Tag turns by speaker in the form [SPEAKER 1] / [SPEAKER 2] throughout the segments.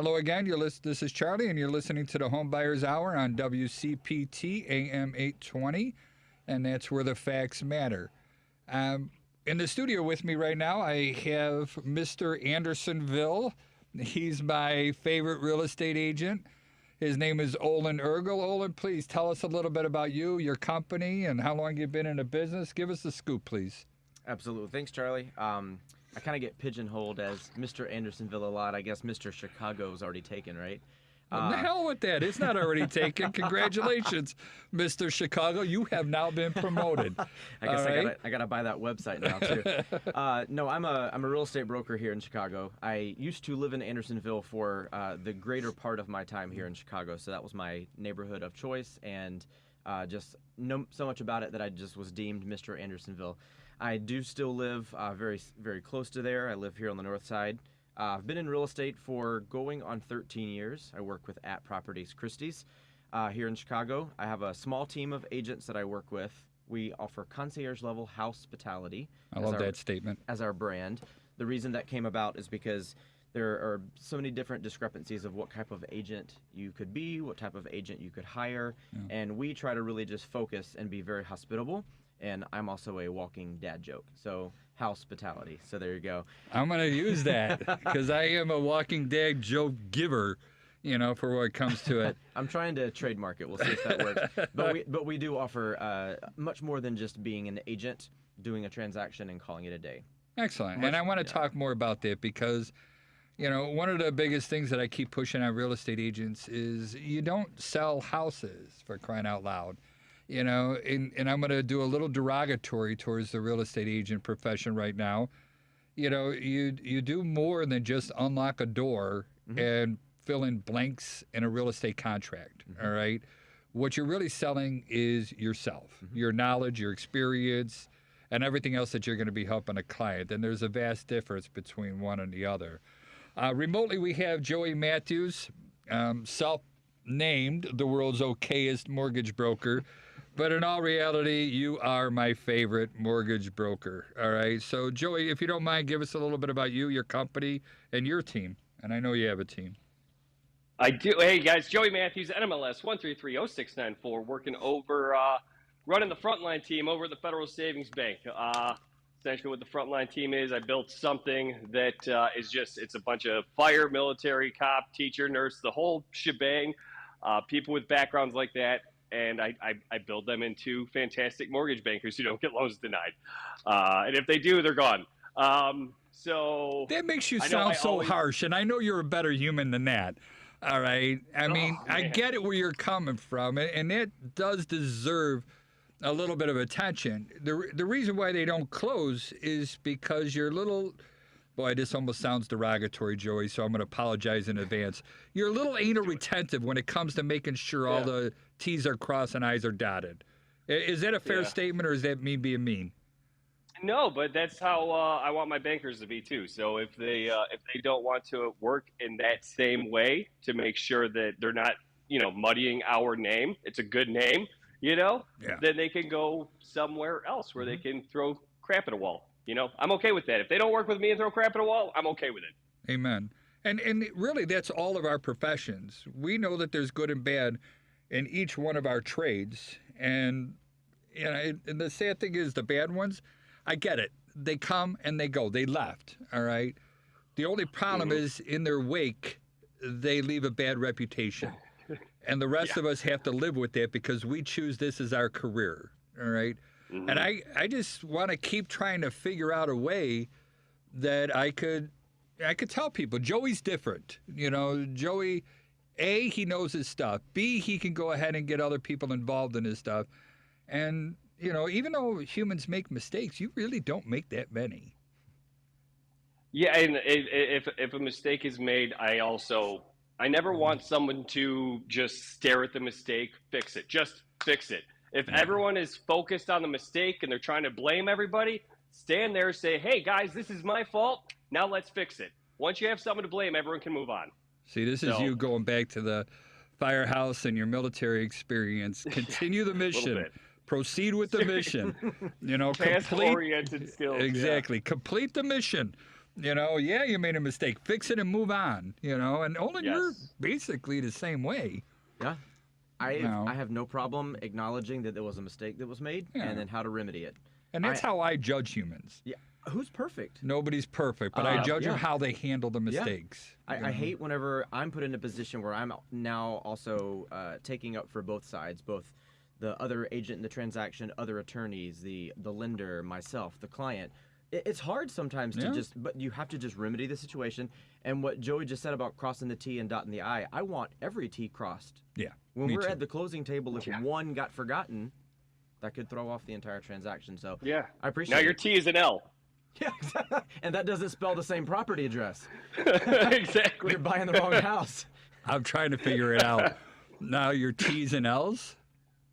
[SPEAKER 1] Hello again. This is Charlie, and you're listening to the Homebuyers Hour on WCPT AM 820, and that's where the facts matter. In the studio with me right now, I have Mr. Andersonville. He's my favorite real estate agent. His name is Olin Eargle. Olin, please tell us a little bit about you, your company, and how long you've been in the business. Give us the scoop, please.
[SPEAKER 2] Absolutely. Thanks, Charlie. I kind of get pigeonholed as Mr. Andersonville a lot. I guess Mr. Chicago is already taken, right?
[SPEAKER 1] The hell with that. It's not already taken. Congratulations, Mr. Chicago. You have now been promoted.
[SPEAKER 2] I guess I gotta buy that website now too. No, I'm a real estate broker here in Chicago. I used to live in Andersonville for the greater part of my time here in Chicago, so that was my neighborhood of choice, and just know so much about it that I just was deemed Mr. Andersonville. I do still live very, very close to there. I live here on the north side. I've been in real estate for going on 13 years. I work with At Properties Christie's here in Chicago. I have a small team of agents that I work with. We offer concierge-level hospitality.
[SPEAKER 1] I love that statement. As
[SPEAKER 2] our brand. The reason that came about is because there are so many different discrepancies of what type of agent you could be, what type of agent you could hire, and we try to really just focus and be very hospitable. And I'm also a walking dad joke, so hospitality. So there you go.
[SPEAKER 1] I'm going to use that because I am a walking dad joke giver, for what comes to it.
[SPEAKER 2] I'm trying to trademark it. We'll see if that works. But we do offer much more than just being an agent, doing a transaction, and calling it a day.
[SPEAKER 1] Excellent. And I want to talk more about that because, one of the biggest things that I keep pushing on real estate agents is you don't sell houses, for crying out loud. And I'm going to do a little derogatory towards the real estate agent profession right now. You do more than just unlock a door and fill in blanks in a real estate contract, all right? What you're really selling is yourself, your knowledge, your experience, and everything else that you're going to be helping a client. And there's a vast difference between one and the other. Remotely, we have Joey Matthews, self-named the world's okayest mortgage broker. But in all reality, you are my favorite mortgage broker, all right? So, Joey, if you don't mind, give us a little bit about you, your company, and your team. And I know you have a team.
[SPEAKER 3] I do. Hey, guys, Joey Matthews, NMLS 1330694, working over, running the Frontline Team over at the Federal Savings Bank. Essentially what the Frontline Team is, I built something that it's a bunch of fire, military, cop, teacher, nurse, the whole shebang, people with backgrounds like that. And I build them into fantastic mortgage bankers who don't get loans denied. And if they do, they're gone. So
[SPEAKER 1] that makes you sound so harsh, and I know you're a better human than that. All right? I mean, I get it where you're coming from, and that does deserve a little bit of attention. The reason why they don't close is because you're little... Boy, this almost sounds derogatory, Joey, so I'm going to apologize in advance. You're a little anal retentive when it comes to making sure all the T's are crossed and I's are dotted. Is that a fair statement, or is that me being mean?
[SPEAKER 3] No, but that's how I want my bankers to be, too. So if they don't want to work in that same way to make sure that they're not, muddying our name, it's a good name, then they can go somewhere else where they can throw crap at a wall. I'm okay with that. If they don't work with me and throw crap at a wall, I'm okay with it.
[SPEAKER 1] Amen. And really, that's all of our professions. We know that there's good and bad in each one of our trades. And and the sad thing is, the bad ones, I get it. They come and they go. They left, all right? The only problem is, in their wake, they leave a bad reputation. And the rest of us have to live with that because we choose this as our career, all right? And I just want to keep trying to figure out a way that I could tell people, Joey's different. Joey, A, he knows his stuff. B, he can go ahead and get other people involved in his stuff. And, even though humans make mistakes, you really don't make that many.
[SPEAKER 3] Yeah, and if a mistake is made, I never want someone to just stare at the mistake, fix it. Just fix it. If everyone is focused on the mistake and they're trying to blame everybody, stand there and say, hey, guys, this is my fault. Now let's fix it. Once you have someone to blame, everyone can move on.
[SPEAKER 1] See, this is you going back to the firehouse and your military experience. Continue the mission. Proceed with the mission.
[SPEAKER 3] Task-oriented skills.
[SPEAKER 1] Exactly. Yeah. Complete the mission. Yeah, you made a mistake. Fix it and move on. And Olin, you're basically the same way.
[SPEAKER 2] Yeah. I have no problem acknowledging that there was a mistake that was made and then how to remedy it.
[SPEAKER 1] And that's how I judge humans.
[SPEAKER 2] Yeah. Who's perfect?
[SPEAKER 1] Nobody's perfect, but I judge them how they handle the mistakes.
[SPEAKER 2] I hate whenever I'm put in a position where I'm now also taking up for both sides, both the other agent in the transaction, other attorneys, the lender, myself, the client. It's hard sometimes to but you have to just remedy the situation. And what Joey just said about crossing the T and dotting the I want every T crossed.
[SPEAKER 1] Yeah.
[SPEAKER 2] When we're at the closing table, if one got forgotten, that could throw off the entire transaction. So I appreciate
[SPEAKER 3] Now your T is an L.
[SPEAKER 2] Yeah, and that doesn't spell the same property address.
[SPEAKER 3] Exactly.
[SPEAKER 2] You're buying the wrong house.
[SPEAKER 1] I'm trying to figure it out. Now your T's and L's?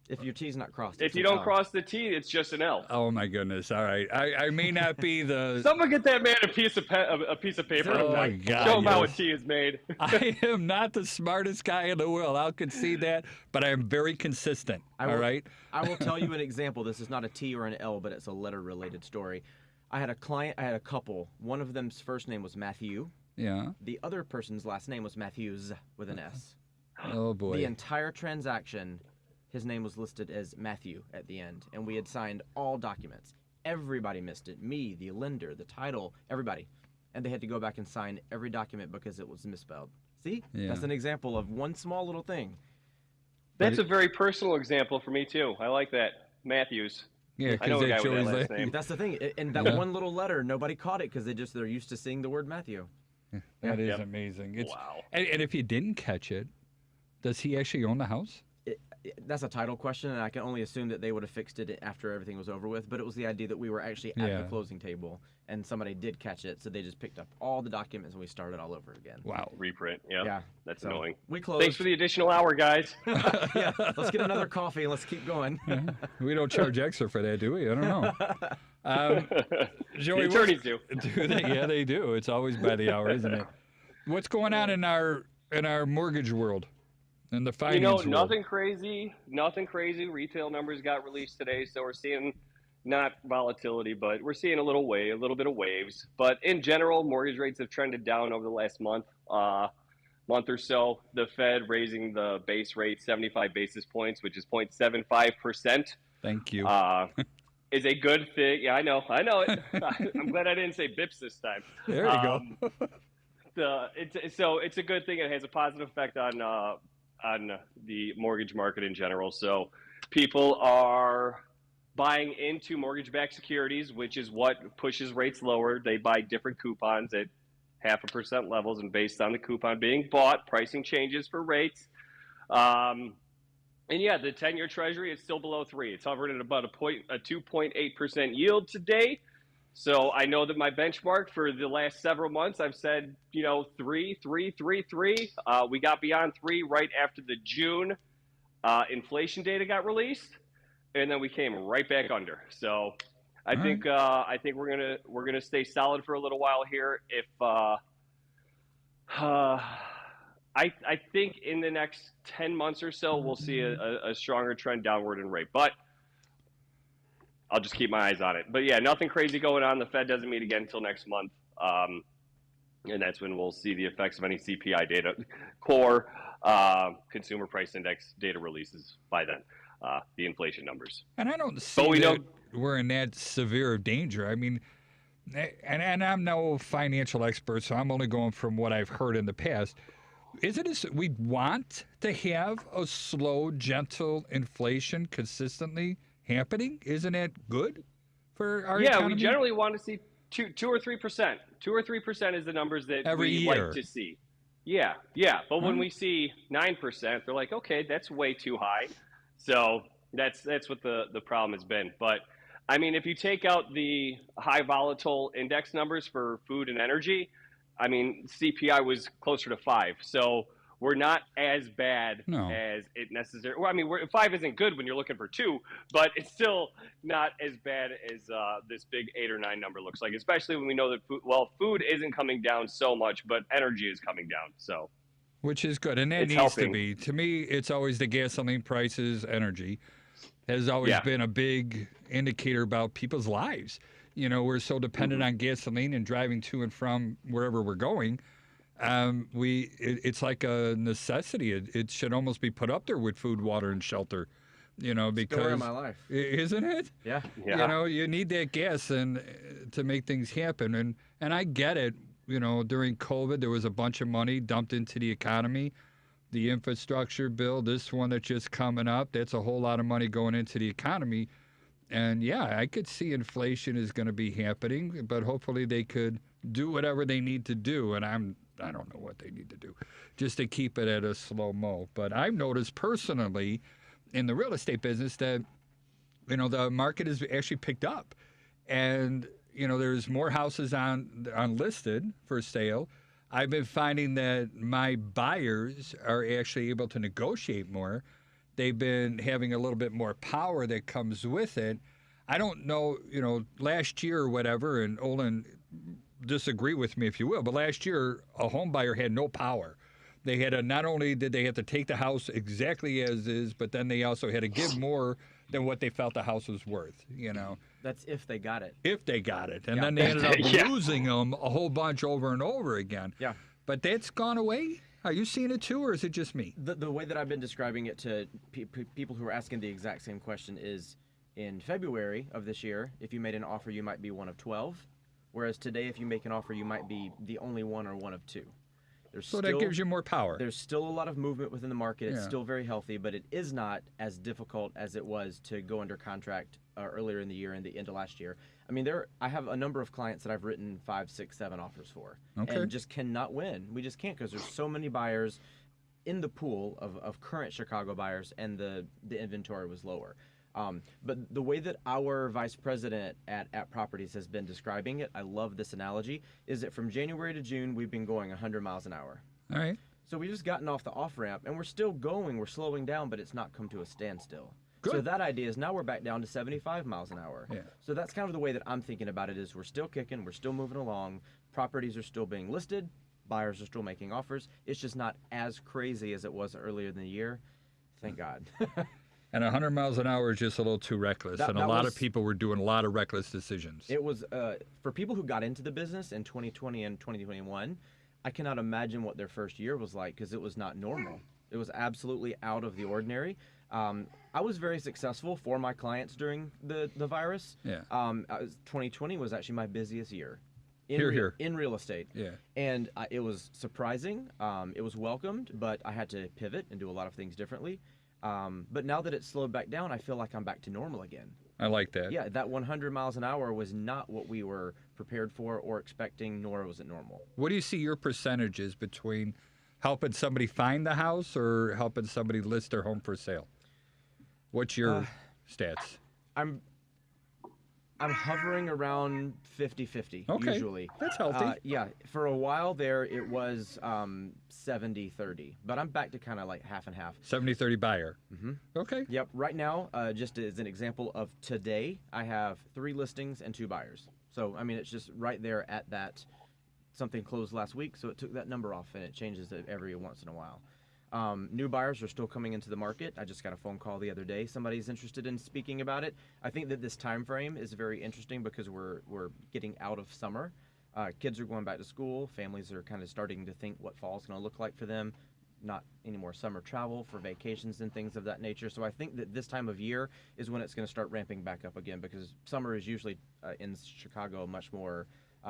[SPEAKER 2] If your T's not crossed.
[SPEAKER 3] If you don't cross the T, it's just an L.
[SPEAKER 1] Oh my goodness! All right, I may not be the.
[SPEAKER 3] Someone get that man a piece of paper.
[SPEAKER 1] Oh my God!
[SPEAKER 3] Show him how a T is made.
[SPEAKER 1] I am not the smartest guy in the world. I'll concede that, but I am very consistent. All right.
[SPEAKER 2] I will tell you an example. This is not a T or an L, but it's a letter-related story. I had a couple. One of them's first name was Matthew.
[SPEAKER 1] Yeah.
[SPEAKER 2] The other person's last name was Matthews with an S.
[SPEAKER 1] Oh boy.
[SPEAKER 2] The entire transaction, his name was listed as Matthew at the end, and we had signed all documents. Everybody missed it. Me, the lender, the title, everybody. And they had to go back and sign every document because it was misspelled. See?
[SPEAKER 1] Yeah.
[SPEAKER 2] That's an example of one small little thing.
[SPEAKER 3] That's a very personal example for me, too. I like that. Matthews.
[SPEAKER 1] Yeah,
[SPEAKER 3] I know a guy with that last
[SPEAKER 1] name.
[SPEAKER 3] name.
[SPEAKER 2] That's the thing. And that one little letter, nobody caught it because they're used to seeing the word Matthew.
[SPEAKER 1] That is amazing.
[SPEAKER 3] Wow.
[SPEAKER 1] And if you didn't catch it, does he actually own the house?
[SPEAKER 2] That's a title question, and I can only assume that they would have fixed it after everything was over with. But it was the idea that we were actually at the closing table, and somebody did catch it, so they just picked up all the documents, and we started all over again.
[SPEAKER 1] Wow.
[SPEAKER 3] Reprint. Yeah. That's annoying.
[SPEAKER 2] We closed.
[SPEAKER 3] Thanks for the additional hour, guys.
[SPEAKER 2] Yeah. Let's get another coffee and let's keep going.
[SPEAKER 1] We don't charge extra for that, do we? I don't know. Joey,
[SPEAKER 3] the attorneys do.
[SPEAKER 1] Do they? Yeah, they do. It's always by the hour, isn't it? What's going on in our mortgage world? And the finance world?
[SPEAKER 3] Nothing crazy. Retail numbers got released today, so we're seeing not volatility, but we're seeing a little bit of waves. But in general, mortgage rates have trended down over the last month or so. The Fed raising the base rate 75 basis points, which is 0.75%.
[SPEAKER 1] Thank you.
[SPEAKER 3] Is a good thing. Yeah, I know it. I'm glad I didn't say bips this time.
[SPEAKER 1] There you go.
[SPEAKER 3] It's a good thing. It has a positive effect on the mortgage market in general. So people are buying into mortgage-backed securities, which is what pushes rates lower. They buy different coupons at 0.5% levels, and based on the coupon being bought, pricing changes for rates. And yeah, the 10-year Treasury is still below 3. It's hovering at about a 2.8% yield today. So I know that my benchmark for the last several months, I've said, 3. We got beyond 3 right after the June inflation data got released, and then we came right back under. So I think we're gonna stay solid for a little while here. If I think in the next 10 months or so, we'll see a stronger trend downward in rate, but I'll just keep my eyes on it. But yeah, nothing crazy going on. The Fed doesn't meet again until next month. And that's when we'll see the effects of any CPI data, core consumer price index data releases by then, the inflation numbers.
[SPEAKER 1] And I don't see that we're in that severe of danger. I mean, and I'm no financial expert, so I'm only going from what I've heard in the past. We want to have a slow, gentle inflation consistently happening? Isn't it good for our economy?
[SPEAKER 3] Yeah, we generally want to see 2 or 3%. 2 or 3% is the numbers that
[SPEAKER 1] every
[SPEAKER 3] we
[SPEAKER 1] year
[SPEAKER 3] like to see. Yeah. But when we see 9%, they're like, okay, that's way too high. So that's what the problem has been. But I mean, if you take out the high volatile index numbers for food and energy, I mean, CPI was closer to 5. So we're not as bad as it necessarily. Well, I mean, 5 isn't good when you're looking for 2, but it's still not as bad as this big 8 or 9 number looks like. Especially when we know that food isn't coming down so much, but energy is coming down. So,
[SPEAKER 1] which is good, and that needs to be. To me, it's always the gasoline prices, energy has always been a big indicator about people's lives. we're so dependent on gasoline and driving to and from wherever we're going. It's like a necessity. It should almost be put up there with food, water, and shelter. Because
[SPEAKER 2] Story of my life.
[SPEAKER 1] Isn't it?
[SPEAKER 2] Yeah.
[SPEAKER 1] You need that gas and to make things happen. And I get it. During COVID, there was a bunch of money dumped into the economy. The infrastructure bill, this one that's just coming up, that's a whole lot of money going into the economy. And yeah, I could see inflation is going to be happening, but hopefully they could do whatever they need to do. And I don't know what they need to do just to keep it at a slow mo. But I've noticed personally in the real estate business that, the market has actually picked up. And, there's more houses on listed for sale. I've been finding that my buyers are actually able to negotiate more. They've been having a little bit more power that comes with it. I don't know, last year or whatever, and Olin, disagree with me if you will, but last year a home buyer had no power. They had not only did they have to take the house exactly as is, but then they also had to give more than what they felt the house was worth,
[SPEAKER 2] That's if they got it.
[SPEAKER 1] If they got it. And
[SPEAKER 2] Yeah.
[SPEAKER 1] then they ended up
[SPEAKER 3] Yeah.
[SPEAKER 1] losing them a whole bunch over and over again.
[SPEAKER 2] Yeah.
[SPEAKER 1] But that's gone away? Are you seeing it too, or is it just me?
[SPEAKER 2] The way that I've been describing it to people who are asking the exact same question is, in February of this year, if you made an offer, you might be one of 12. Whereas today, if you make an offer, you might be the only one or one of 2.
[SPEAKER 1] So that gives you more power.
[SPEAKER 2] There's still a lot of movement within the market. It's
[SPEAKER 1] Yeah.
[SPEAKER 2] still very healthy, but it is not as difficult as it was to go under contract earlier in the year and the end of last year. I mean, I have a number of clients that I've written 5, 6, 7 offers for,
[SPEAKER 1] Okay.
[SPEAKER 2] and just cannot win. We just can't because there's so many buyers in the pool of current Chicago buyers, and the inventory was lower. But the way that our vice president at Properties has been describing it, I love this analogy, is that from January to June, we've been going 100 miles an hour.
[SPEAKER 1] All right.
[SPEAKER 2] So we just gotten off the off-ramp, and we're still going, we're slowing down, but it's not come to a standstill.
[SPEAKER 1] Good.
[SPEAKER 2] So that idea is now we're back down to 75 miles an hour.
[SPEAKER 1] Yeah.
[SPEAKER 2] So that's kind of the way that I'm thinking about it, is we're still kicking, we're still moving along, properties are still being listed, buyers are still making offers. It's just not as crazy as it was earlier in the year. Thank God.
[SPEAKER 1] And 100 miles an hour is just a little too reckless.
[SPEAKER 2] That
[SPEAKER 1] And a lot
[SPEAKER 2] was-
[SPEAKER 1] of people were doing a lot of reckless decisions.
[SPEAKER 2] It was, for people who got into the business in 2020 and 2021, I cannot imagine what their first year was like, because it was not normal. It was absolutely out of the ordinary. I was very successful for my clients during the virus.
[SPEAKER 1] Yeah.
[SPEAKER 2] 2020 was actually my busiest year.
[SPEAKER 1] Here.
[SPEAKER 2] In real estate.
[SPEAKER 1] Yeah.
[SPEAKER 2] And it was surprising. It was welcomed, but I had to pivot and do a lot of things differently. But now that it's slowed back down, I feel like I'm back to normal again.
[SPEAKER 1] I like that.
[SPEAKER 2] Yeah, that 100 miles an hour was not what we were prepared for or expecting, nor was it normal.
[SPEAKER 1] What do you see your percentages between helping somebody find the house or helping somebody list their home for sale? What's your stats?
[SPEAKER 2] I'm hovering around 50-50
[SPEAKER 1] Okay.
[SPEAKER 2] usually.
[SPEAKER 1] That's healthy.
[SPEAKER 2] Yeah, for a while there it was 70-30, but I'm back to kind of like half and half.
[SPEAKER 1] 70-30 buyer.
[SPEAKER 2] Mm-hmm.
[SPEAKER 1] Okay.
[SPEAKER 2] Yep, right now, just as an example of today, I have 3 listings and 2 buyers. So, I mean, it's just right there at that. Something closed last week, so it took that number off, and it changes it every once in a while. New buyers are still coming into the market. I just got a phone call the other day. Somebody's interested in speaking about it. I think that this time frame is very interesting because we're getting out of summer. Kids are going back to school. Families are kind of starting to think what fall's going to look like for them. Not any more summer travel for vacations and things of that nature. So I think that this time of year is when it's going to start ramping back up again, because summer is usually in Chicago a much more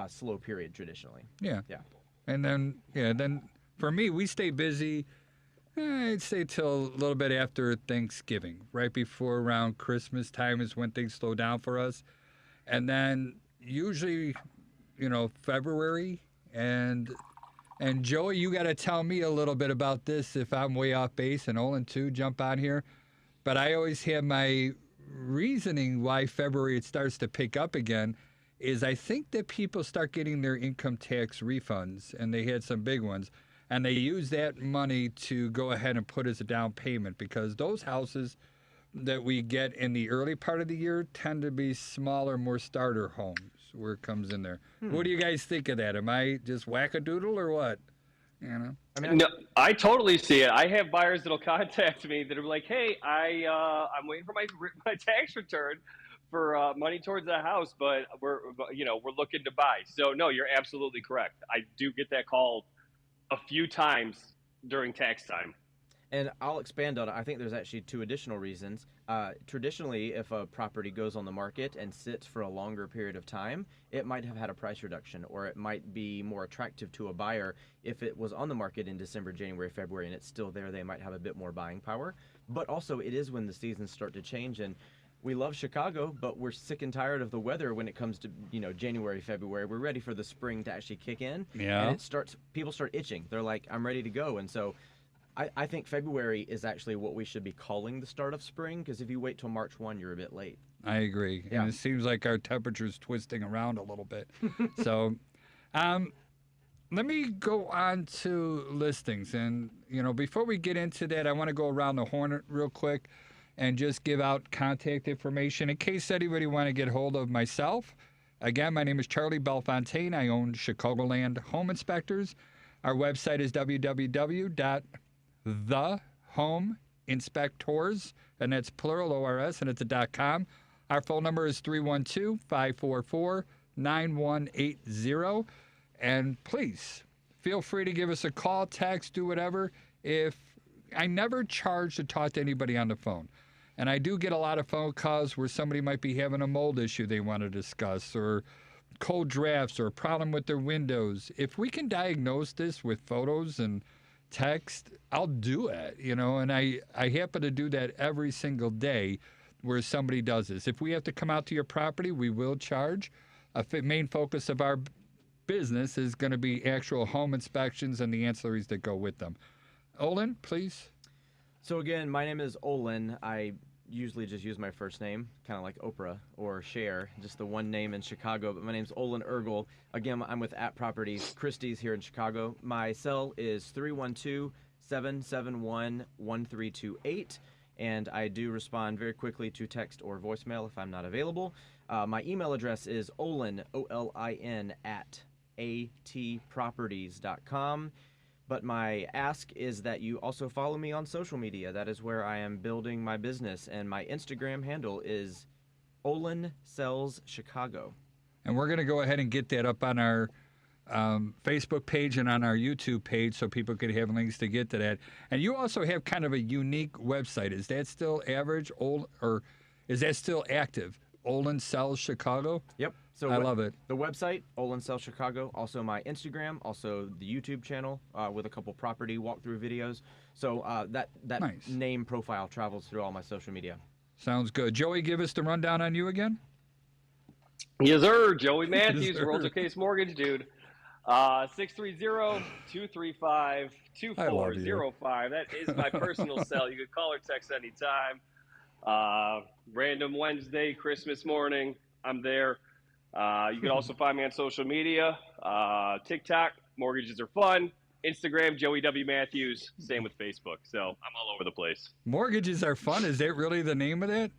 [SPEAKER 2] slow period traditionally.
[SPEAKER 1] Yeah.
[SPEAKER 2] Yeah.
[SPEAKER 1] And then for me, we stay busy. I'd say till a little bit after Thanksgiving, right before around Christmas time is when things slow down for us. And then usually, February. And Joey, you got to tell me a little bit about this if I'm way off base, and Olin too, jump on here. But I always have my reasoning why February it starts to pick up again is I think that people start getting their income tax refunds, and they had some big ones. And they use that money to go ahead and put as a down payment, because those houses that we get in the early part of the year tend to be smaller, more starter homes where it comes in there. What do you guys think of that? Am I just wackadoodle or what?
[SPEAKER 2] I mean,
[SPEAKER 3] No, I totally see it. I have buyers that'll contact me that are like, "Hey, I'm waiting for my tax return for money towards the house, but we're looking to buy. So no, you're absolutely correct. I do get that call a few times during tax time.
[SPEAKER 2] And I'll expand on it. I think there's actually two additional reasons. Traditionally, if a property goes on the market and sits for a longer period of time, it might have had a price reduction, or it might be more attractive to a buyer. If it was on the market in December, January, February, and it's still there, they might have a bit more buying power. But also, it is when the seasons start to change. And we love Chicago, but we're sick and tired of the weather when it comes to, January, February. We're ready for the spring to actually kick in.
[SPEAKER 1] Yeah.
[SPEAKER 2] And people start itching. They're like, I'm ready to go. And so I think February is actually what we should be calling the start of spring, because if you wait till March 1, you're a bit late.
[SPEAKER 1] I agree.
[SPEAKER 2] Yeah.
[SPEAKER 1] And it seems like our temperature's twisting around a little bit. So let me go on to listings. And, before we get into that, I want to go around the horn real quick and just give out contact information in case anybody want to get hold of myself. Again, my name is Charlie Bellefontaine. I own Chicagoland Home Inspectors. Our website is www.thehomeinspectors, and that's plural ORS, and it's a .com. Our phone number is 312-544-9180. And please, feel free to give us a call, text, do whatever. I never charge to talk to anybody on the phone. And I do get a lot of phone calls where somebody might be having a mold issue they want to discuss, or cold drafts, or a problem with their windows. If we can diagnose this with photos and text, I'll do it, and I happen to do that every single day where somebody does this. If we have to come out to your property, we will charge. A main focus of our business is going to be actual home inspections and the ancillaries that go with them. Olin, please.
[SPEAKER 2] So again, my name is Olin. I usually just use my first name, kind of like Oprah or Cher, just the one name in Chicago. But my name's Olin Eargle. Again, I'm with At Properties Christie's here in Chicago. My cell is 312-771-1328, and I do respond very quickly to text or voicemail if I'm not available. My email address is Olin, OLIN, at atproperties.com. But my ask is that you also follow me on social media. That is where I am building my business. And my Instagram handle is Olin Sells Chicago.
[SPEAKER 1] And we're going to go ahead and get that up on our Facebook page and on our YouTube page so people can have links to get to that. And you also have kind of a unique website. Is that still average, or is that still active? Olin Sells Chicago?
[SPEAKER 2] Yep. So
[SPEAKER 1] I love it.
[SPEAKER 2] The website, Olin Sells Chicago, also my Instagram, also the YouTube channel with a couple property walkthrough videos. So that
[SPEAKER 1] nice.
[SPEAKER 2] Name profile travels through all my social media.
[SPEAKER 1] Sounds good. Joey, give us the rundown on you again.
[SPEAKER 3] Yes, sir. Joey Matthews, World's Case Mortgage, dude. 630-235-2405. That is my personal cell. You can call or text anytime. Random Wednesday, Christmas morning, I'm there. You can also find me on social media, TikTok, Mortgages Are Fun, Instagram, Joey W. Matthews, same with Facebook. So I'm all over the place.
[SPEAKER 1] Mortgages Are Fun. Is that really the name of it?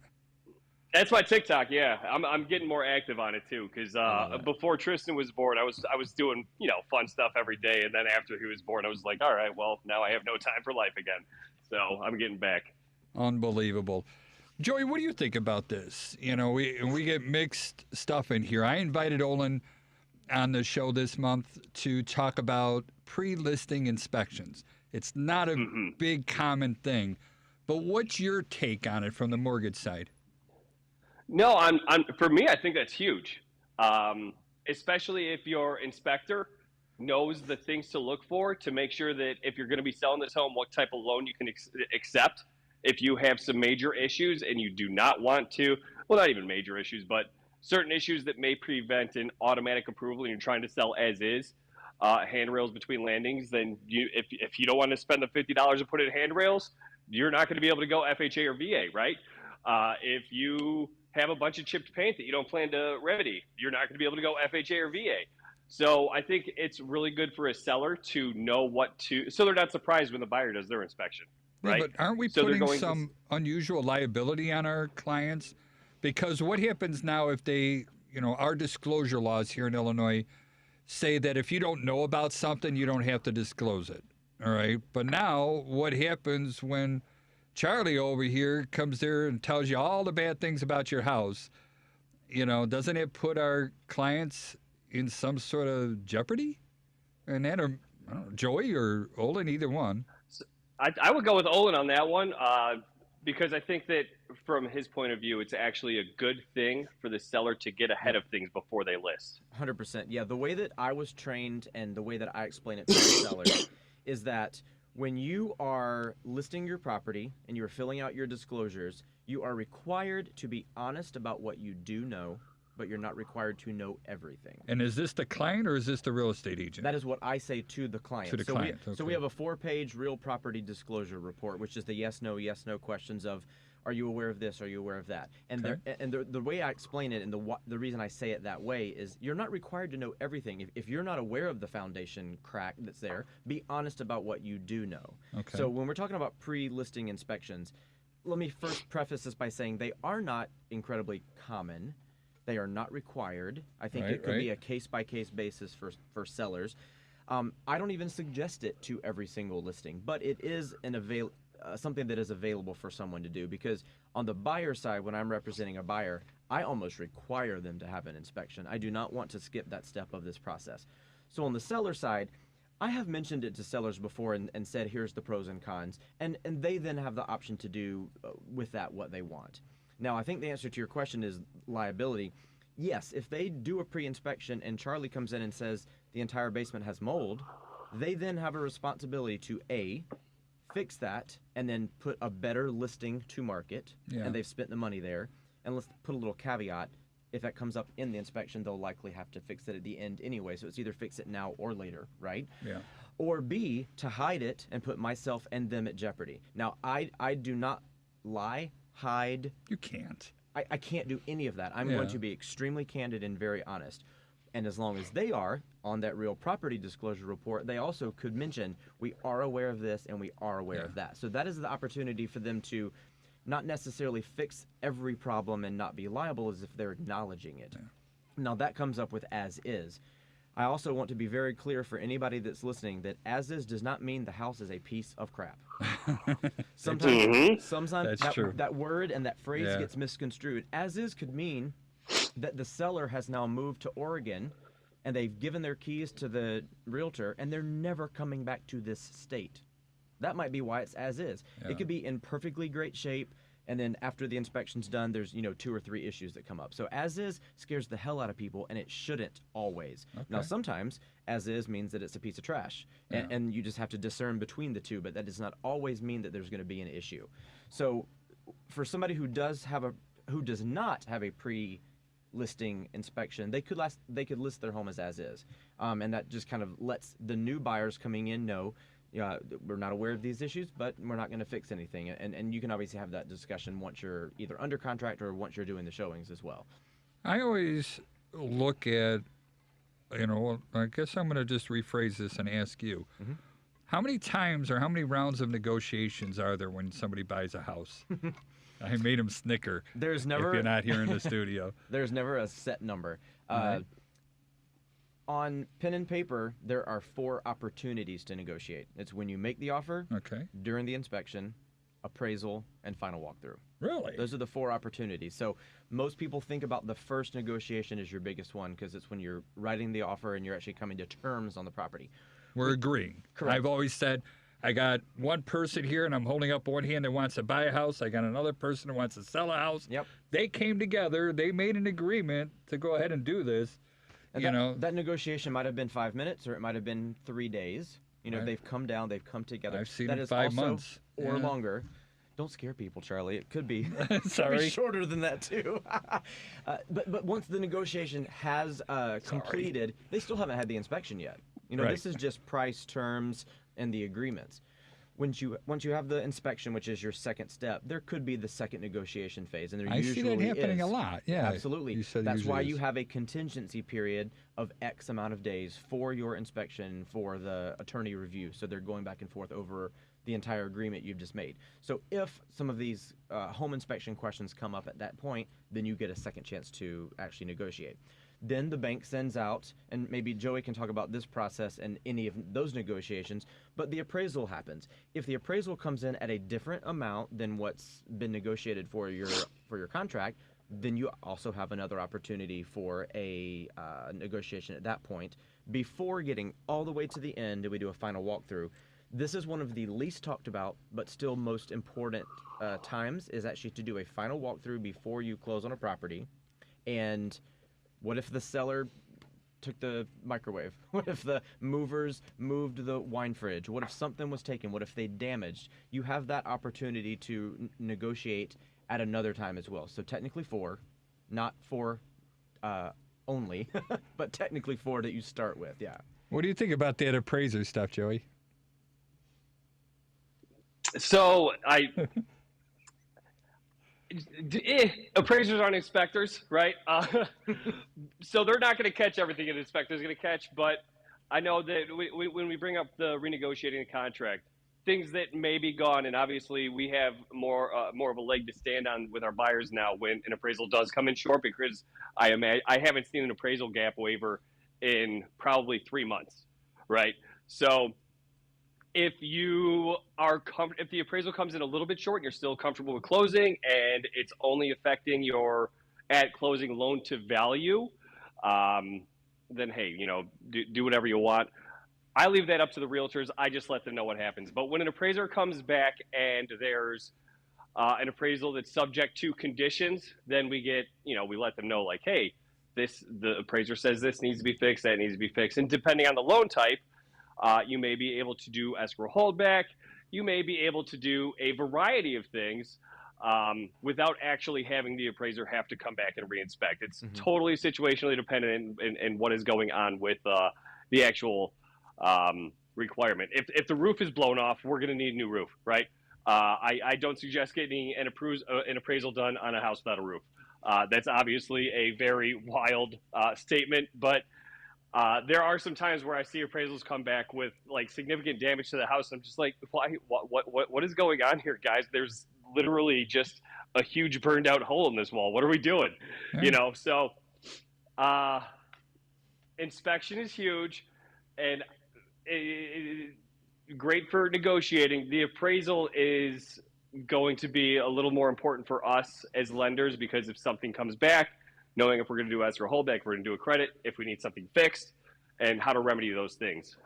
[SPEAKER 3] That's my TikTok. Yeah, I'm getting more active on it too, because before Tristan was born, I was doing fun stuff every day, and then after he was born, I was like, all right, well now I have no time for life again. So I'm getting back.
[SPEAKER 1] Unbelievable. Joey, what do you think about this? We get mixed stuff in here. I invited Olin on the show this month to talk about pre-listing inspections. It's not a big common thing, but what's your take on it from the mortgage side?
[SPEAKER 3] No, for me, I think that's huge, especially if your inspector knows the things to look for to make sure that if you're going to be selling this home, what type of loan you can accept. If you have some major issues and you do not want to, well, not even major issues, but certain issues that may prevent an automatic approval and you're trying to sell as is, handrails between landings, then if you don't want to spend the $50 to put in handrails, you're not going to be able to go FHA or VA, right? If you have a bunch of chipped paint that you don't plan to remedy, you're not going to be able to go FHA or VA. So I think it's really good for a seller to know what to, so they're not surprised when the buyer does their inspection. Right?
[SPEAKER 1] Yeah, but aren't we putting some unusual liability on our clients? Because what happens now if they, our disclosure laws here in Illinois say that if you don't know about something, you don't have to disclose it. All right. But now what happens when Charlie over here comes there and tells you all the bad things about your house? doesn't it put our clients in some sort of jeopardy? And that, or I don't know, Joey or Olin, either one.
[SPEAKER 3] I would go with Olin on that one because I think that from his point of view, it's actually a good thing for the seller to get ahead of things before they list.
[SPEAKER 2] 100%. Yeah, the way that I was trained and the way that I explain it to the sellers is that when you are listing your property and you are filling out your disclosures, you are required to be honest about what you do know, but you're not required to know everything.
[SPEAKER 1] And is this the client or is this the real estate agent?
[SPEAKER 2] That is what I say to the client.
[SPEAKER 1] To the client,
[SPEAKER 2] So we have a 4-page real property disclosure report, which is the yes, no questions of, are you aware of this? Are you aware of that? And the way I explain it and the reason I say it that way is you're not required to know everything. If you're not aware of the foundation crack that's there, be honest about what you do know.
[SPEAKER 1] Okay.
[SPEAKER 2] So when we're talking about pre-listing inspections, let me first preface this by saying they are not incredibly common. They are not required. I think it could be a case-by-case basis for sellers. I don't even suggest it to every single listing, but it is something that is available for someone to do, because on the buyer side, when I'm representing a buyer, I almost require them to have an inspection. I do not want to skip that step of this process. So on the seller side, I have mentioned it to sellers before and said, here's the pros and cons, and they then have the option to do with that what they want. Now, I think the answer to your question is liability. Yes, if they do a pre-inspection and Charlie comes in and says the entire basement has mold, they then have a responsibility to A, fix that, and then put a better listing to market, and they've spent the money there. And let's put a little caveat. If that comes up in the inspection, they'll likely have to fix it at the end anyway, so it's either fix it now or later, right?
[SPEAKER 1] Yeah.
[SPEAKER 2] Or B, to hide it and put myself and them at jeopardy. Now, I do not lie, hide.
[SPEAKER 1] You can't.
[SPEAKER 2] I can't do any of that. I'm going to be extremely candid and very honest. And as long as they are on that real property disclosure report, they also could mention, we are aware of this and we are aware of that. So that is the opportunity for them to not necessarily fix every problem and not be liable as if they're acknowledging it. Now that comes up with as is. I also want to be very clear for anybody that's listening that as is does not mean the house is a piece of crap. Sometimes that word and that phrase gets misconstrued. As is could mean that the seller has now moved to Oregon and they've given their keys to the realtor and they're never coming back to this state. That might be why it's as is. It could be in perfectly great shape, and then after the inspection's done, there's 2 or 3 issues that come up. So as is scares the hell out of people, and it shouldn't always. Now sometimes as is means that it's a piece of trash, and you just have to discern between the two, but that does not always mean that there's going to be an issue. So for somebody who does not have a pre-listing inspection, they could list their home as is, and that just kind of lets the new buyers coming in know, we're not aware of these issues, but we're not going to fix anything. And you can obviously have that discussion once you're either under contract or once you're doing the showings as well.
[SPEAKER 1] I always look at, I guess I'm going to just rephrase this and ask you, how many times or how many rounds of negotiations are there when somebody buys a house? I made him snicker.
[SPEAKER 2] There's never,
[SPEAKER 1] if you're not here in the studio.
[SPEAKER 2] There's never a set number. On pen and paper, there are 4 opportunities to negotiate. It's when you make the offer, during the inspection, appraisal, and final walkthrough.
[SPEAKER 1] Really?
[SPEAKER 2] Those are the 4 opportunities. So most people think about the first negotiation as your biggest one because it's when you're writing the offer and you're actually coming to terms on the property.
[SPEAKER 1] We're agreeing.
[SPEAKER 2] Correct.
[SPEAKER 1] I've always said, I got one person here and I'm holding up one hand that wants to buy a house. I got another person that wants to sell a house.
[SPEAKER 2] Yep.
[SPEAKER 1] They came together. They made an agreement to go ahead and do this.
[SPEAKER 2] And that negotiation might have been 5 minutes or it might have been 3 days. They've come down, they've come together.
[SPEAKER 1] I've seen
[SPEAKER 2] that
[SPEAKER 1] it
[SPEAKER 2] is
[SPEAKER 1] 5
[SPEAKER 2] also,
[SPEAKER 1] months.
[SPEAKER 2] Or longer. Don't scare people, Charlie. It could be,
[SPEAKER 1] Sorry.
[SPEAKER 2] could be shorter than that, too. But once the negotiation has completed, they still haven't had the inspection yet. This is just price, terms, and the agreements. Once you have the inspection, which is your second step, there could be the second negotiation phase, and there usually
[SPEAKER 1] I see that happening
[SPEAKER 2] is.
[SPEAKER 1] A lot. Yeah,
[SPEAKER 2] absolutely. That's why you have a contingency period of X amount of days for your inspection for the attorney review. So they're going back and forth over the entire agreement you've just made. So if some of these home inspection questions come up at that point, then you get a second chance to actually negotiate. Then the bank sends out, and maybe Joey can talk about this process and any of those negotiations, but the appraisal happens. If the appraisal comes in at a different amount than what's been negotiated for your contract, then you also have another opportunity for a negotiation at that point before getting all the way to the end and we do a final walkthrough. This is one of the least talked about but still most important times, is actually to do a final walkthrough before you close on a property. And what if the seller took the microwave? What if the movers moved the wine fridge? What if something was taken? What if they damaged? You have that opportunity to negotiate at another time as well. So technically 4, not 4 only, but technically 4 that you start with, yeah.
[SPEAKER 1] What do you think about that appraiser stuff, Joey?
[SPEAKER 3] So appraisers aren't inspectors, right? So they're not going to catch everything an inspector's going to catch. But I know that when we bring up the renegotiating the contract, things that may be gone, and obviously we have more of a leg to stand on with our buyers now when an appraisal does come in short, because I haven't seen an appraisal gap waiver in probably 3 months, right? So if if the appraisal comes in a little bit short and you're still comfortable with closing and it's only affecting your at closing loan to value, then hey, do whatever you want. I leave that up to the realtors. I just let them know what happens. But when an appraiser comes back and there's an appraisal that's subject to conditions, then we get, we let them know, like, hey, the appraiser says this needs to be fixed, that needs to be fixed. And depending on the loan type, you may be able to do escrow holdback. You may be able to do a variety of things without actually having the appraiser have to come back and reinspect. It's totally situationally dependent in what is going on with the actual requirement. If the roof is blown off, we're going to need a new roof, right? I don't suggest getting an appraisal done on a house without a roof. That's obviously a very wild statement, but there are some times where I see appraisals come back with like significant damage to the house. I'm just like, why? What is going on here, guys? There's literally just a huge burned out hole in this wall. What are we doing? So inspection is huge and great for negotiating. The appraisal is going to be a little more important for us as lenders, because if something comes back, knowing if we're going to do escrow holdback, if we're going to do a credit, if we need something fixed, and how to remedy those things.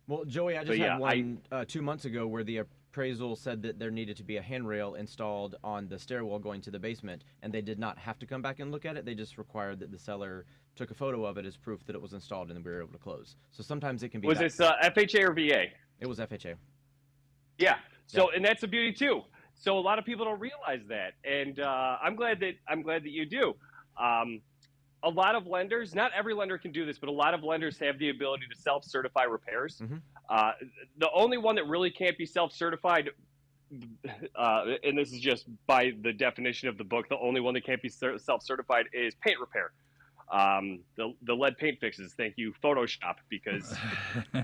[SPEAKER 2] Well, Joey, I just had one 2 months ago where the appraisal said that there needed to be a handrail installed on the stairwell going to the basement, and they did not have to come back and look at it. They just required that the seller took a photo of it as proof that it was installed, and then we were able to close. So sometimes it can be.
[SPEAKER 3] Was this FHA or VA?
[SPEAKER 2] It was FHA.
[SPEAKER 3] Yeah. So, and that's the beauty too. So a lot of people don't realize that, and I'm glad that you do. A lot of lenders, not every lender can do this, but a lot of lenders have the ability to self-certify repairs. The only one that really can't be self-certified, and this is just by the definition of the book, the only one that can't be self-certified is paint repair. The lead paint fixes. Thank you, Photoshop, because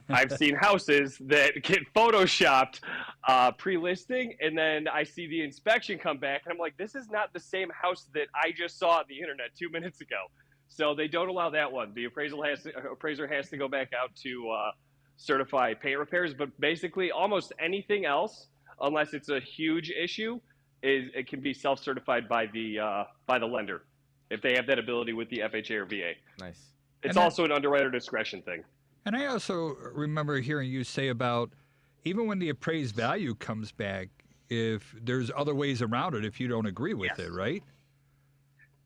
[SPEAKER 3] I've seen houses that get Photoshopped pre-listing, and then I see the inspection come back, and I'm like, this is not the same house that I just saw on the internet 2 minutes ago. So they don't allow that one. The appraiser has to go back out to certify paint repairs, but basically almost anything else, unless it's a huge issue, it can be self-certified by the lender, if they have that ability with the FHA or VA.
[SPEAKER 2] Nice.
[SPEAKER 3] It's also an underwriter discretion thing.
[SPEAKER 1] And I also remember hearing you say about even when the appraised value comes back, if there's other ways around it if you don't agree with it, right?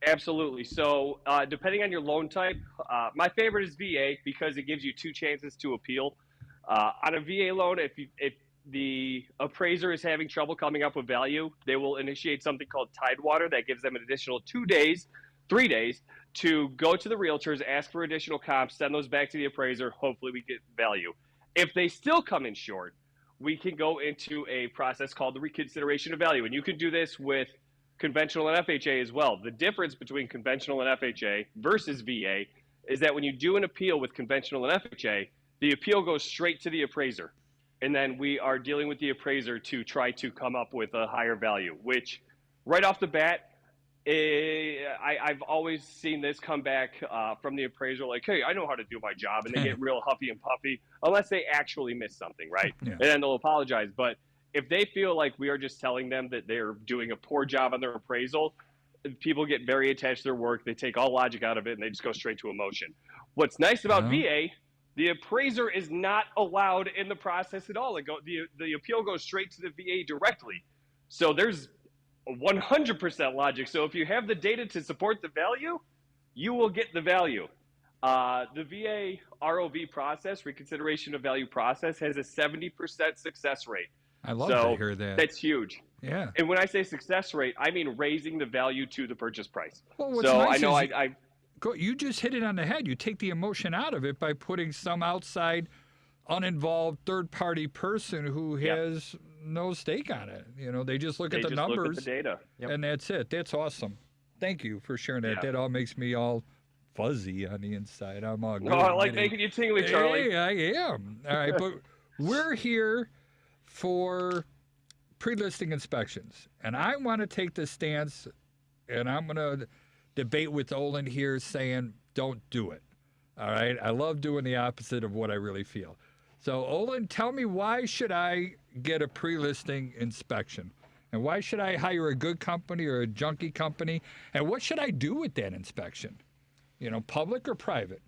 [SPEAKER 3] Absolutely. So depending on your loan type, my favorite is VA because it gives you 2 chances to appeal. On a VA loan, if the appraiser is having trouble coming up with value, they will initiate something called Tidewater that gives them an additional 3 days to go to the realtors, ask for additional comps, send those back to the appraiser. Hopefully we get value. If they still come in short, we can go into a process called the Reconsideration of Value. And you can do this with conventional and FHA as well. The difference between conventional and FHA versus VA is that when you do an appeal with conventional and FHA, the appeal goes straight to the appraiser. And then we are dealing with the appraiser to try to come up with a higher value, which right off the bat, I've always seen this come back from the appraiser like, hey, I know how to do my job. And they get real huffy and puffy unless they actually miss something, right? Yeah. And then they'll apologize. But if they feel like we are just telling them that they're doing a poor job on their appraisal, people get very attached to their work. They take all logic out of it and they just go straight to emotion. What's nice about VA, the appraiser is not allowed in the process at all. The appeal goes straight to the VA directly. So there's 100% logic. So if you have the data to support the value, you will get the value. The VA ROV process, Reconsideration of Value process, has a 70% success rate.
[SPEAKER 1] I love to hear that.
[SPEAKER 3] That's huge.
[SPEAKER 1] Yeah.
[SPEAKER 3] And when I say success rate, I mean raising the value to the purchase price.
[SPEAKER 1] Well, what's
[SPEAKER 3] so
[SPEAKER 1] nice
[SPEAKER 3] I know
[SPEAKER 1] is you just hit it on the head. You take the emotion out of it by putting some outside, uninvolved third-party person who has no stake on it. You know, they just look at the numbers,
[SPEAKER 3] look at the data,
[SPEAKER 1] and that's it. That's awesome. Thank you for sharing that.
[SPEAKER 3] Yeah.
[SPEAKER 1] That all makes me all fuzzy on the inside. I'm all good.
[SPEAKER 3] Oh, I like making you tingly, Charlie.
[SPEAKER 1] Hey, I am. All right, but we're here for pre-listing inspections, and I want to take the stance, and I'm going to debate with Olin here saying don't do it. All right, I love doing the opposite of what I really feel. So Olin, tell me, why should I get a pre-listing inspection? And why should I hire a good company or a junky company? And what should I do with that inspection? You know, public or private?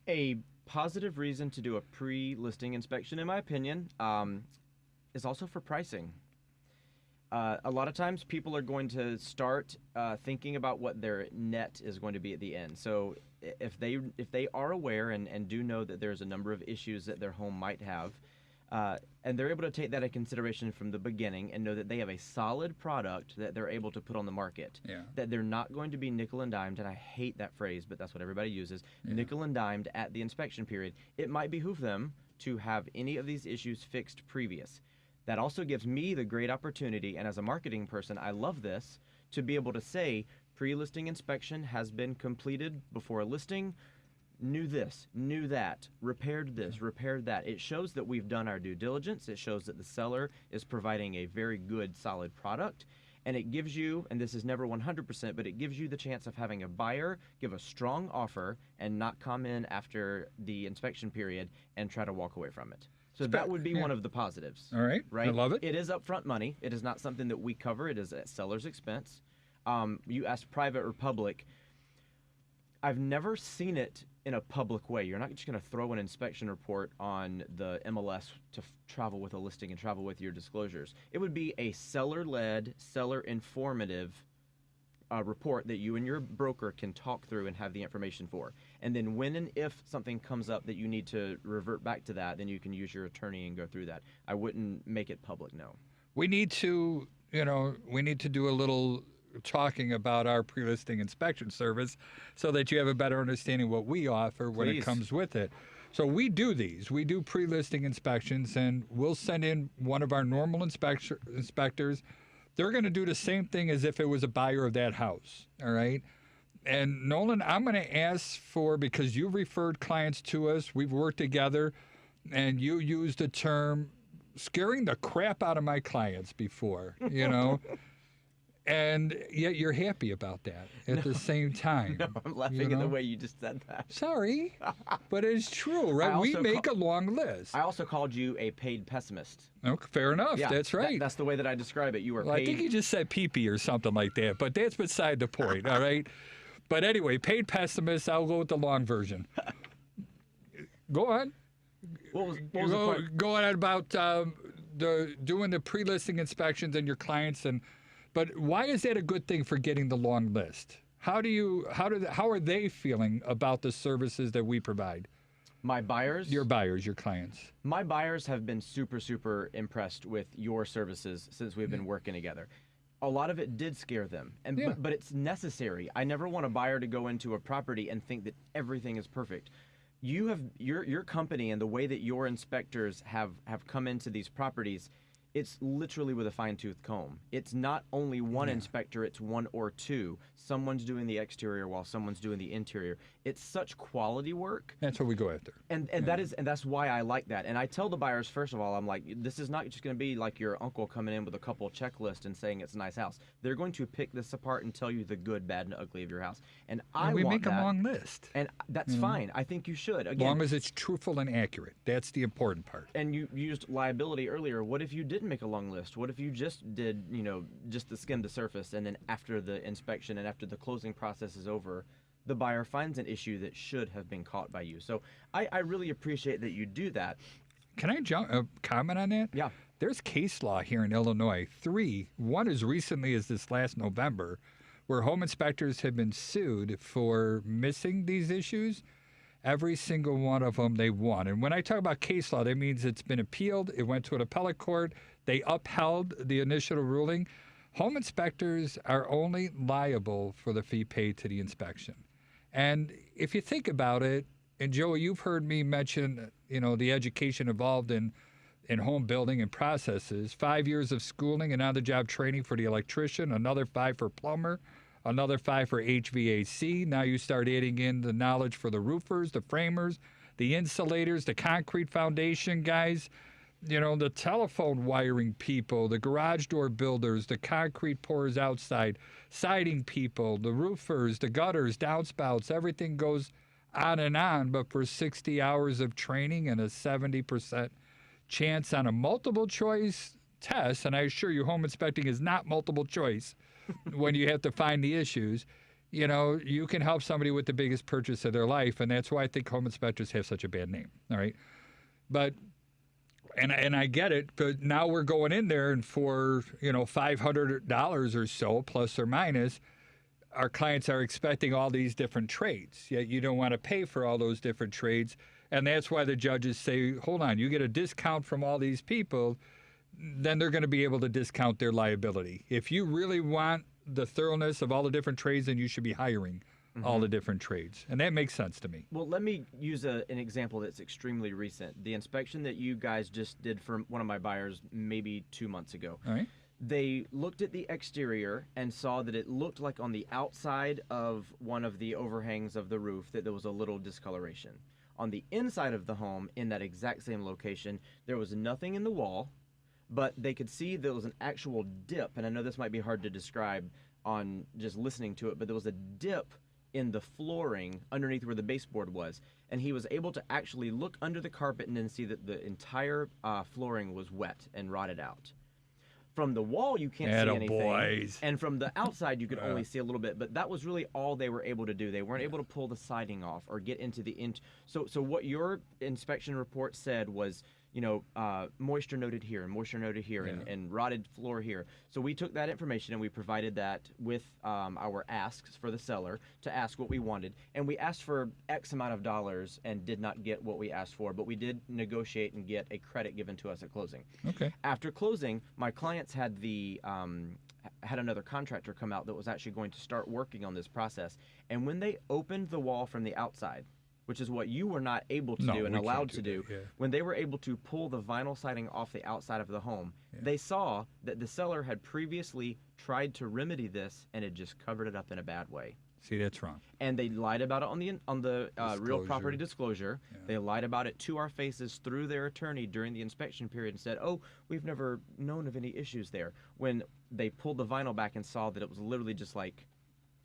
[SPEAKER 2] A positive reason to do a pre-listing inspection, in my opinion, is also for pricing. A lot of times people are going to start thinking about what their net is going to be at the end. So if they are aware and do know that there's a number of issues that their home might have, and they're able to take that into consideration from the beginning and know that they have a solid product that they're able to put on the market, that they're not going to be nickel and dimed, and I hate that phrase, but that's what everybody uses, nickel and dimed at the inspection period, it might behoove them to have any of these issues fixed previous. That also gives me the great opportunity, and as a marketing person, I love this, to be able to say pre-listing inspection has been completed before a listing, knew this, knew that, repaired this, repaired that. It shows that we've done our due diligence. It shows that the seller is providing a very good, solid product. And it gives you, and this is never 100%, but it gives you the chance of having a buyer give a strong offer and not come in after the inspection period and try to walk away from it. So that would be one of the positives.
[SPEAKER 1] All right.
[SPEAKER 2] Right?
[SPEAKER 1] I love it.
[SPEAKER 2] It is upfront money. It is not something that we cover. It is at seller's expense. You asked private or public. I've never seen it in a public way. You're not just going to throw an inspection report on the MLS to travel with a listing and travel with your disclosures. It would be a seller-led, seller-informative report that you and your broker can talk through and have the information for. And then when and if something comes up that you need to revert back to that, then you can use your attorney and go through that. I wouldn't make it public, no.
[SPEAKER 1] We need to, do a little talking about our pre-listing inspection service so that you have a better understanding what we offer when it comes with it. So we do these. We do pre-listing inspections, and we'll send in one of our normal inspectors. They're going to do the same thing as if it was a buyer of that house, all right? And Nolan, I'm going to ask for, because you referred clients to us, we've worked together, and you used the term scaring the crap out of my clients before, and yet you're happy about that at the same time.
[SPEAKER 2] No, I'm laughing at the way you just said that.
[SPEAKER 1] Sorry, but it's true, right? We make a long list.
[SPEAKER 2] I also called you a paid pessimist.
[SPEAKER 1] Okay, fair enough.
[SPEAKER 2] Yeah,
[SPEAKER 1] that's right.
[SPEAKER 2] That's the way that I describe it. You are paid.
[SPEAKER 1] I think you just said pee-pee or something like that, but that's beside the point, all right? But anyway, paid pessimist, I'll go with the long version. Go on.
[SPEAKER 2] What was the point?
[SPEAKER 1] Go on about doing the pre-listing inspections and your clients, but why is that a good thing for getting the long list? How are they feeling about the services that we provide?
[SPEAKER 2] My buyers?
[SPEAKER 1] Your buyers, your clients.
[SPEAKER 2] My buyers have been super, super impressed with your services since we've been working together. A lot of it did scare them, but it's necessary. I never want a buyer to go into a property and think that everything is perfect. You have your company and the way that your inspectors have come into these properties, it's literally with a fine-tooth comb. It's not only one inspector, it's one or two. Someone's doing the exterior while someone's doing the interior. It's such quality work.
[SPEAKER 1] That's what we go after.
[SPEAKER 2] And that's why I like that. And I tell the buyers, first of all, I'm like, this is not just going to be like your uncle coming in with a couple checklist and saying it's a nice house. They're going to pick this apart and tell you the good, bad, and ugly of your house. And
[SPEAKER 1] we make a long list.
[SPEAKER 2] And that's fine. I think you should. Again,
[SPEAKER 1] as long as it's truthful and accurate. That's the important part.
[SPEAKER 2] And you used liability earlier. What if you didn't didn't make a long list? What if you just did, just the skim the surface, and then after the inspection and after the closing process is over, the buyer finds an issue that should have been caught by you? So I really appreciate that you do that.
[SPEAKER 1] Can I comment on that?
[SPEAKER 2] Yeah.
[SPEAKER 1] There's case law here in Illinois. One as recently as this last November, where home inspectors have been sued for missing these issues. Every single one of them they won. And when I talk about case law, that means it's been appealed. It went to an appellate court. They upheld the initial ruling. Home inspectors are only liable for the fee paid to the inspection. And if you think about it, and Joey, you've heard me mention, the education involved in home building and processes, 5 years of schooling and on-the-job training for the electrician, another 5 for plumber, another 5 for HVAC. Now you start adding in the knowledge for the roofers, the framers, the insulators, the concrete foundation guys, the telephone wiring people, the garage door builders, the concrete pourers outside, siding people, the roofers, the gutters, downspouts, everything goes on, but for 60 hours of training and a 70% chance on a multiple choice test, and I assure you home inspecting is not multiple choice when you have to find the issues, you can help somebody with the biggest purchase of their life, and that's why I think home inspectors have such a bad name, all right? But, and I get it, but now we're going in there and for, $500 or so, plus or minus, our clients are expecting all these different trades, yet you don't want to pay for all those different trades, and that's why the judges say, hold on, you get a discount from all these people, then they're going to be able to discount their liability. If you really want the thoroughness of all the different trades, then you should be hiring all the different trades. And that makes sense to me.
[SPEAKER 2] Well, let me use an example that's extremely recent. The inspection that you guys just did for one of my buyers maybe 2 months ago.
[SPEAKER 1] All right.
[SPEAKER 2] They looked at the exterior and saw that it looked like on the outside of one of the overhangs of the roof that there was a little discoloration. On the inside of the home, in that exact same location, there was nothing in the wall, but they could see there was an actual dip, and I know this might be hard to describe on just listening to it, but there was a dip in the flooring underneath where the baseboard was, and he was able to actually look under the carpet and then see that the entire flooring was wet and rotted out. From the wall, you can't see anything, and from the outside, you could only see a little bit. But that was really all they were able to do. They weren't able to pull the siding off or get into the So what your inspection report said was, moisture noted here and moisture noted here and rotted floor here. So we took that information and we provided that with our asks for the seller to ask what we wanted. And we asked for X amount of dollars and did not get what we asked for, but we did negotiate and get a credit given to us at closing.
[SPEAKER 1] Okay.
[SPEAKER 2] After closing, my clients had had another contractor come out that was actually going to start working on this process. And when they opened the wall from the outside, which is what you were not able to do and allowed to do.
[SPEAKER 1] Yeah.
[SPEAKER 2] When they were able to pull the vinyl siding off the outside of the home, they saw that the seller had previously tried to remedy this and had just covered it up in a bad way.
[SPEAKER 1] See, that's wrong.
[SPEAKER 2] And they lied about it on the real property disclosure.
[SPEAKER 1] Yeah.
[SPEAKER 2] They lied about it to our faces through their attorney during the inspection period and said, "Oh, we've never known of any issues there." When they pulled the vinyl back and saw that it was literally just like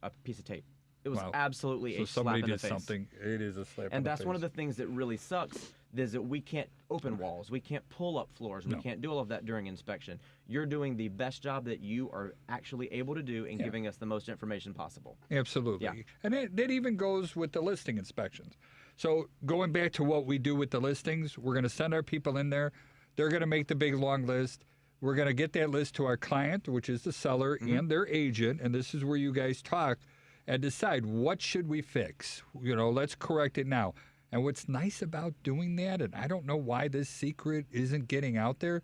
[SPEAKER 2] a piece of tape. It was absolutely a slap in the face.
[SPEAKER 1] So somebody did something. It is a slap in the face.
[SPEAKER 2] And that's one of the things that really sucks is that we can't open walls. We can't pull up floors. We can't do all of that during inspection. You're doing the best job that you are actually able to do in giving us the most information possible.
[SPEAKER 1] Absolutely.
[SPEAKER 2] Yeah.
[SPEAKER 1] And that even goes with the listing inspections. So going back to what we do with the listings, we're going to send our people in there. They're going to make the big long list. We're going to get that list to our client, which is the seller and their agent. And this is where you guys talk and decide what should we fix. Let's correct it now. And what's nice about doing that, and I don't know why this secret isn't getting out there,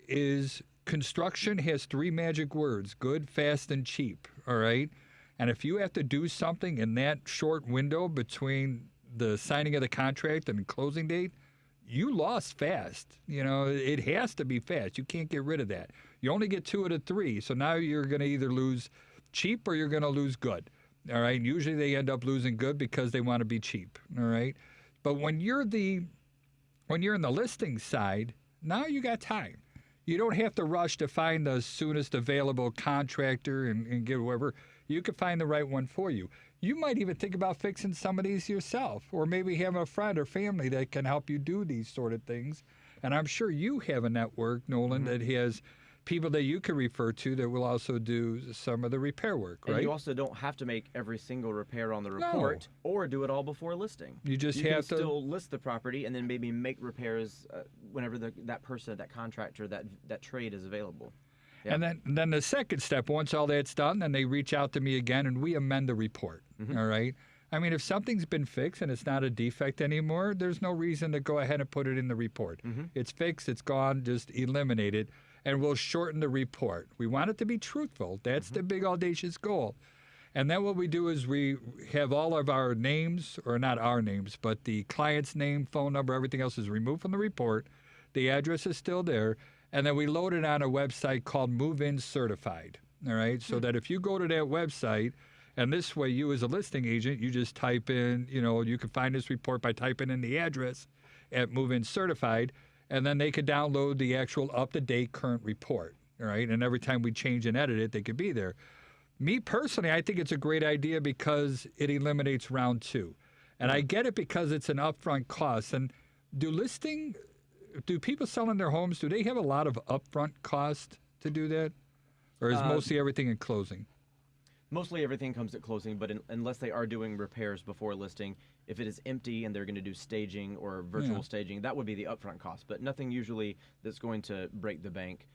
[SPEAKER 1] is construction has 3 magic words: good, fast, and cheap, all right? And if you have to do something in that short window between the signing of the contract and the closing date, you lost fast. It has to be fast. You can't get rid of that. You only get 2 out of 3, so now you're going to either lose cheap or you're going to lose good. All right. Usually they end up losing good because they want to be cheap. All right. But when you're in the listing side, now you got time. You don't have to rush to find the soonest available contractor and get whoever. You can find the right one for you. You might even think about fixing some of these yourself, or maybe have a friend or family that can help you do these sort of things. And I'm sure you have a network, Nolan, that has people that you can refer to that will also do some of the repair work, right?
[SPEAKER 2] And you also don't have to make every single repair on the report or do it all before listing.
[SPEAKER 1] You just
[SPEAKER 2] you
[SPEAKER 1] have
[SPEAKER 2] can
[SPEAKER 1] to
[SPEAKER 2] still list the property and then maybe make repairs whenever that person, that contractor, that trade is available. Yeah.
[SPEAKER 1] And then the second step, once all that's done, then they reach out to me again and we amend the report. All right. I mean, if something's been fixed and it's not a defect anymore, there's no reason to go ahead and put it in the report. It's fixed, it's gone, just eliminate it, and we'll shorten the report. We want it to be truthful. That's the big audacious goal. And then what we do is we have all of our names, or not our names, but the client's name, phone number, everything else is removed from the report. The address is still there. And then we load it on a website called Move-In Certified. All right. So that if you go to that website, and this way you as a listing agent, you just type in, you can find this report by typing in the address at Move-In Certified, and then they could download the actual up-to-date current report. All right. And every time we change and edit it, they could be there. Me personally, I think it's a great idea because it eliminates round two. And I get it because it's an upfront cost. And do people selling their homes, do they have a lot of upfront cost to do that? Or is mostly everything in closing?
[SPEAKER 2] Mostly everything comes at closing, but unless they are doing repairs before listing, if it is empty and they're going to do staging or virtual staging, that would be the upfront cost. But nothing usually that's going to break the bank.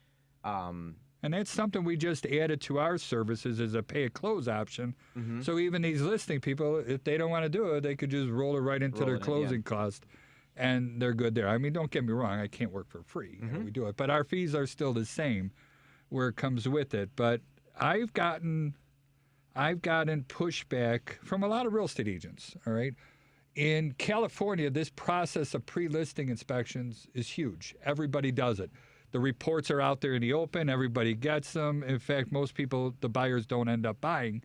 [SPEAKER 1] And that's something we just added to our services as a pay-at-close option. So even these listing people, if they don't want to do it, they could just roll it right into their closing cost, and they're good there. I mean, don't get me wrong, I can't work for free. We do it. But our fees are still the same where it comes with it. But I've gotten pushback from a lot of real estate agents, all right? In California, this process of pre-listing inspections is huge. Everybody does it. The reports are out there in the open. Everybody gets them. In fact, most people, the buyers, don't end up buying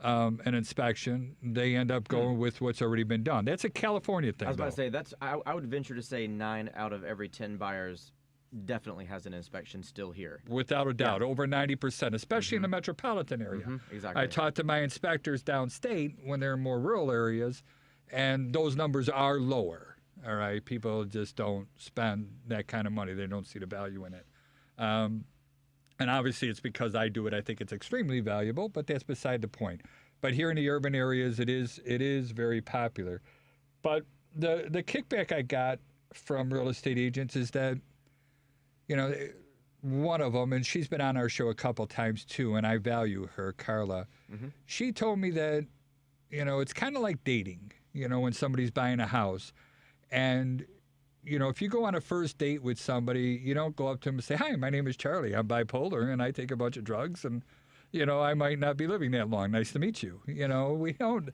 [SPEAKER 1] an inspection. They end up going with what's already been done. That's a California thing.
[SPEAKER 2] I was about to say, I would venture to say 9 out of every 10 buyers definitely has an inspection still here.
[SPEAKER 1] Without a doubt, over 90%, especially in the metropolitan area.
[SPEAKER 2] Exactly.
[SPEAKER 1] I talked to my inspectors downstate when they're in more rural areas, and those numbers are lower. All right, people just don't spend that kind of money. They don't see the value in it. And obviously it's because I do it. I think it's extremely valuable, but that's beside the point. But here in the urban areas, it is very popular. But the kickback I got from real estate agents is that, one of them, and she's been on our show a couple times too, and I value her, Carla. She told me that, it's kind of like dating, when somebody's buying a house. And, if you go on a first date with somebody, you don't go up to them and say, "Hi, my name is Charlie. I'm bipolar and I take a bunch of drugs and, I might not be living that long. Nice to meet you." We don't.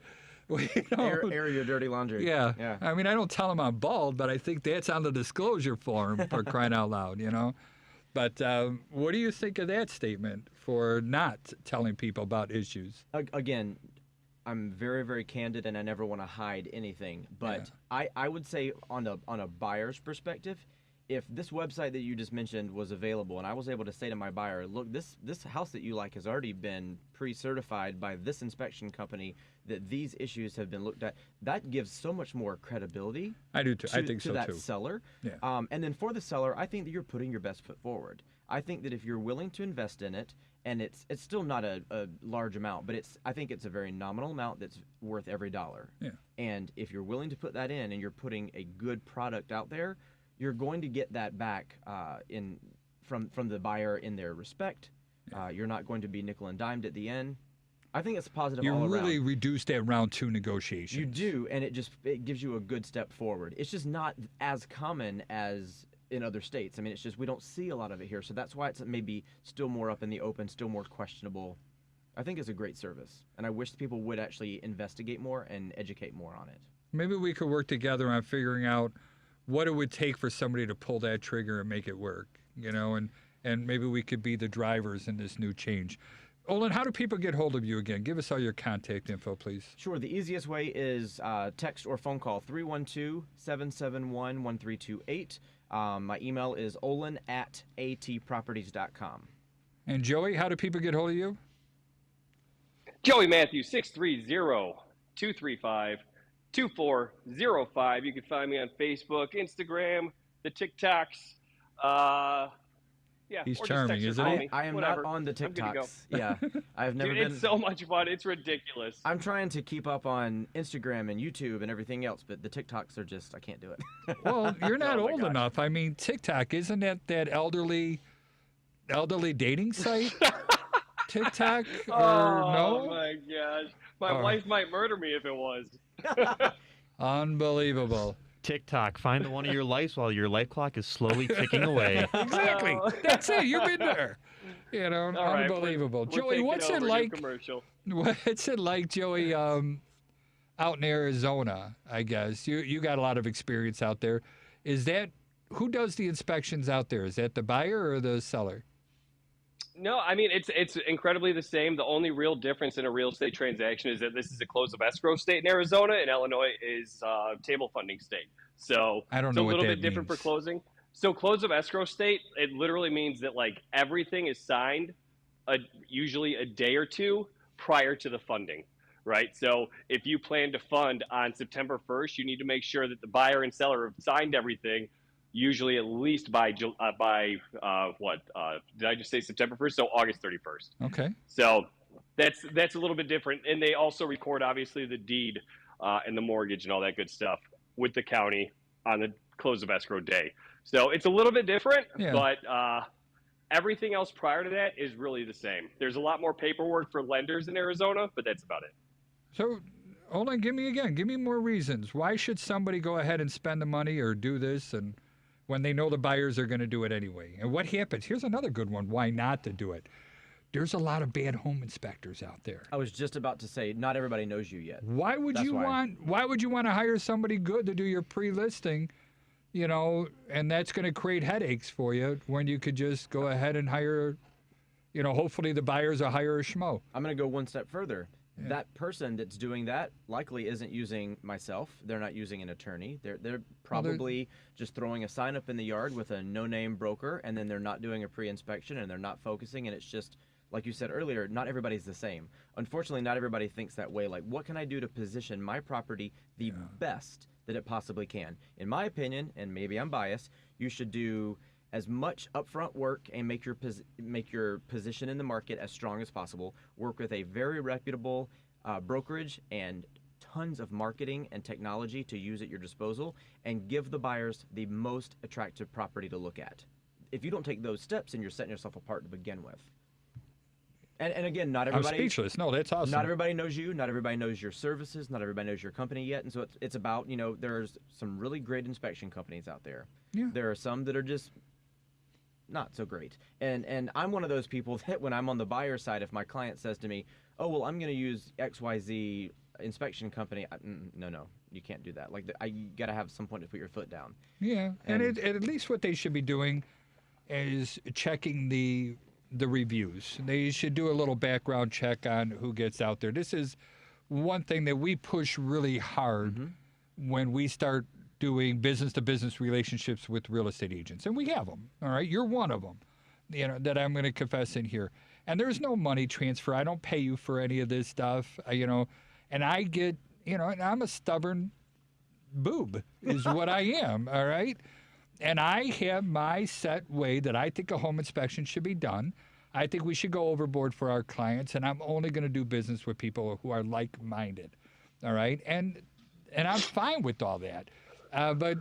[SPEAKER 2] Air your dirty laundry.
[SPEAKER 1] Yeah. I mean, I don't tell them I'm bald, but I think that's on the disclosure form for crying out loud, But what do you think of that statement for not telling people about issues?
[SPEAKER 2] Again, I'm very, very candid, and I never want to hide anything. But I would say on a buyer's perspective, if this website that you just mentioned was available and I was able to say to my buyer, look, this house that you like has already been pre-certified by this inspection company, that these issues have been looked at, that gives so much more credibility.
[SPEAKER 1] I do too. I think so
[SPEAKER 2] to that
[SPEAKER 1] too.
[SPEAKER 2] seller.
[SPEAKER 1] Yeah.
[SPEAKER 2] And then for the seller, I think that you're putting your best foot forward. I think that if you're willing to invest in it, and it's still not a large amount, but I think it's a very nominal amount that's worth every dollar.
[SPEAKER 1] Yeah.
[SPEAKER 2] And if you're willing to put that in and you're putting a good product out there, you're going to get that back from the buyer in their respect. You're not going to be nickel and dimed at the end. I think it's positive all around.
[SPEAKER 1] You really reduce that round 2 negotiations.
[SPEAKER 2] You do, and it gives you a good step forward. It's just not as common as in other states. I mean, it's just we don't see a lot of it here, so that's why it's maybe still more up in the open, still more questionable. I think it's a great service, and I wish people would actually investigate more and educate more on it. Maybe
[SPEAKER 1] we could work together on figuring out what it would take for somebody to pull that trigger and make it work, and maybe we could be the drivers in this new change. Olin, how do people get hold of you again? Give us all your contact info, please.
[SPEAKER 2] Sure. The easiest way is text or phone call, 312-771-1328. My email is olin@atproperties.com.
[SPEAKER 1] And Joey, how do people get hold of you?
[SPEAKER 3] Joey Matthews, 630-235-2405. You can find me on Facebook, Instagram, the TikToks. Yeah,
[SPEAKER 1] He's
[SPEAKER 3] or just
[SPEAKER 1] charming,
[SPEAKER 3] text or
[SPEAKER 1] isn't
[SPEAKER 3] call
[SPEAKER 1] he?
[SPEAKER 3] me.
[SPEAKER 2] I am
[SPEAKER 3] Whatever.
[SPEAKER 2] not on the
[SPEAKER 3] I'm good to go.
[SPEAKER 2] TikToks. Yeah, I've never
[SPEAKER 3] Dude,
[SPEAKER 2] been.
[SPEAKER 3] it's so much fun. It's ridiculous.
[SPEAKER 2] I'm trying to keep up on Instagram and YouTube and everything else, but the TikToks are just, I can't do it.
[SPEAKER 1] Well, you're not
[SPEAKER 3] Oh my
[SPEAKER 1] old
[SPEAKER 3] gosh.
[SPEAKER 1] enough. I mean, TikTok, isn't that elderly dating site? TikTok or
[SPEAKER 3] Oh
[SPEAKER 1] no?
[SPEAKER 3] my gosh. My
[SPEAKER 1] Oh.
[SPEAKER 3] wife might murder me if it was.
[SPEAKER 1] Unbelievable.
[SPEAKER 4] TikTok. Find one of your lives while your life clock is slowly ticking away.
[SPEAKER 1] Exactly.
[SPEAKER 3] No.
[SPEAKER 1] That's it. You've been there. You know,
[SPEAKER 3] All right,
[SPEAKER 1] unbelievable.
[SPEAKER 3] we're
[SPEAKER 1] Joey,
[SPEAKER 3] taking
[SPEAKER 1] what's it
[SPEAKER 3] over your
[SPEAKER 1] like?
[SPEAKER 3] commercial.
[SPEAKER 1] What's it like, Joey? Out in Arizona, I guess you got a lot of experience out there. Is that who does the inspections out there? Is that the buyer or the seller?
[SPEAKER 3] No, I mean it's incredibly the same. The only real difference in a real estate transaction is that this is a close of escrow state in Arizona, and Illinois is table funding state. So
[SPEAKER 1] I don't
[SPEAKER 3] it's
[SPEAKER 1] know
[SPEAKER 3] a
[SPEAKER 1] what
[SPEAKER 3] little
[SPEAKER 1] that
[SPEAKER 3] bit different
[SPEAKER 1] means.
[SPEAKER 3] for closing. So close of escrow state, it literally means that like everything is signed, usually a day or two prior to the funding, right? So if you plan to fund on September 1st, you need to make sure that the buyer and seller have signed everything. Usually at least by did I just say September 1st? So August 31st.
[SPEAKER 1] Okay.
[SPEAKER 3] So that's a little bit different. And they also record obviously the deed and the mortgage and all that good stuff with the county on the close of escrow day. So it's a little bit different,
[SPEAKER 1] Yeah.
[SPEAKER 3] but everything else prior to that is really the same. There's a lot more paperwork for lenders in Arizona, but that's about it.
[SPEAKER 1] So, Olin, give me more reasons. Why should somebody go ahead and spend the money or do this and when they know the buyers are going to do it anyway? And what happens? Here's another good one. Why not to do it? There's a lot of bad home inspectors out there.
[SPEAKER 2] I was just about to say, not everybody knows you yet.
[SPEAKER 1] Why would
[SPEAKER 2] That's
[SPEAKER 1] you
[SPEAKER 2] why.
[SPEAKER 1] why would you want to hire somebody good to do your pre-listing, you know, and that's going to create headaches for you when you could just go ahead and hire, you know, hopefully the buyers will hire a schmo.
[SPEAKER 2] I'm going to go one step further. That person that's doing that likely isn't using myself. They're not using an attorney. They're probably just throwing a sign up in the yard with a no-name broker, and then they're not doing a pre-inspection, and they're not focusing, and it's just, like you said earlier, not everybody's the same. Unfortunately, not everybody thinks that way. Like, what can I do to position my property the best that it possibly can? In my opinion, and maybe I'm biased, you should do as much upfront work and make your position in the market as strong as possible. Work with a very reputable brokerage and tons of marketing and technology to use at your disposal, and give the buyers the most attractive property to look at. If you don't take those steps, then you're setting yourself apart to begin with. And again, not
[SPEAKER 1] I'm
[SPEAKER 2] everybody.
[SPEAKER 1] speechless. No, that's awesome.
[SPEAKER 2] Not everybody knows you. Not everybody knows your services. Not everybody knows your company yet. And so it's about, you know, there's some really great inspection companies out there.
[SPEAKER 1] Yeah.
[SPEAKER 2] There are some that are just not so great. And I'm one of those people that when I'm on the buyer side, if my client says to me, oh, well, I'm going to use XYZ inspection company, no, you can't do that. Like, you got to have some point to put your foot down.
[SPEAKER 1] Yeah, and at least what they should be doing is checking the reviews. They should do a little background check on who gets out there. This is one thing that we push really hard when we start doing business-to-business relationships with real estate agents, and we have them. All right, you're one of them. You know that I'm going to confess in here. And there's no money transfer. I don't pay you for any of this stuff. You know, and I get, you know, and I'm a stubborn boob is what I am. All right. And I have my set way that I think a home inspection should be done. I think we should go overboard for our clients, and I'm only going to do business with people who are like-minded. All right. And I'm fine with all that. But,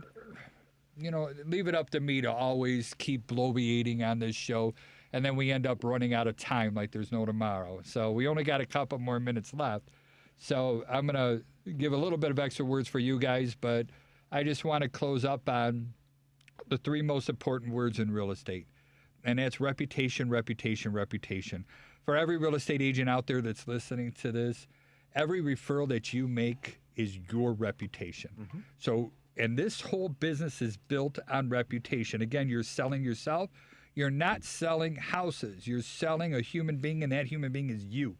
[SPEAKER 1] you know, leave it up to me to always keep bloviating on this show, and then we end up running out of time like there's no tomorrow. So we only got a couple more minutes left. So I'm going to give a little bit of extra words for you guys, but I just want to close up on the three most important words in real estate, and that's reputation, reputation, reputation. For every real estate agent out there that's listening to this, every referral that you make is your reputation. So, and this whole business is built on reputation. Again, you're selling yourself. You're not selling houses. You're selling a human being, and that human being is you.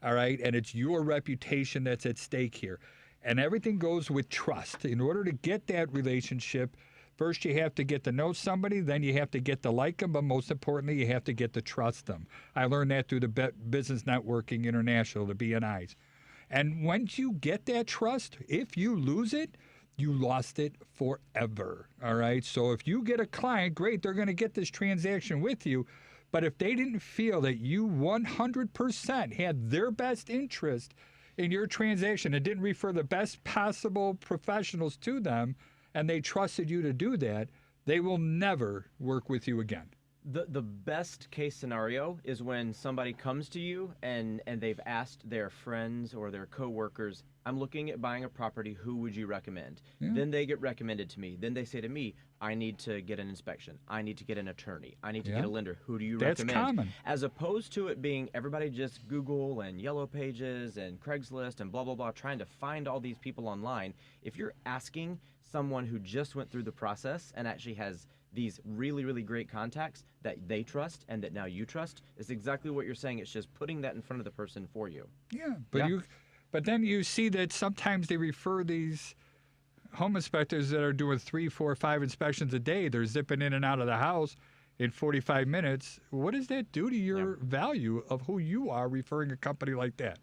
[SPEAKER 1] All right? And it's your reputation that's at stake here. And everything goes with trust. In order to get that relationship, first you have to get to know somebody, then you have to get to like them, but most importantly, you have to get to trust them. I learned that through the Business Networking International, the BNIs. And once you get that trust, if you lose it, you lost it forever. All right. So if you get a client, great, they're going to get this transaction with you. But if they didn't feel that you 100% had their best interest in your transaction and didn't refer the best possible professionals to them, and they trusted you to do that, they will never work with you again.
[SPEAKER 2] The best case scenario is when somebody comes to you and they've asked their friends or their coworkers, I'm looking at buying a property, who would you recommend?
[SPEAKER 1] Yeah.
[SPEAKER 2] Then they get recommended to me. Then they say to me, I need to get an inspection. I need to get an attorney. I need to
[SPEAKER 1] Yeah.
[SPEAKER 2] get a lender. Who do you
[SPEAKER 1] That's
[SPEAKER 2] recommend?
[SPEAKER 1] common.
[SPEAKER 2] As opposed to it being everybody just Google and Yellow Pages and Craigslist and blah, blah, blah, trying to find all these people online. If you're asking someone who just went through the process and actually has these really, really great contacts that they trust and that now you trust, is exactly what you're saying. It's just putting that in front of the person for you.
[SPEAKER 1] Yeah, but
[SPEAKER 2] Yeah.
[SPEAKER 1] but then you see that sometimes they refer these home inspectors that are doing 3, 4, 5 inspections a day. They're zipping in and out of the house in 45 minutes. What does that do to your value of who you are referring a company like that?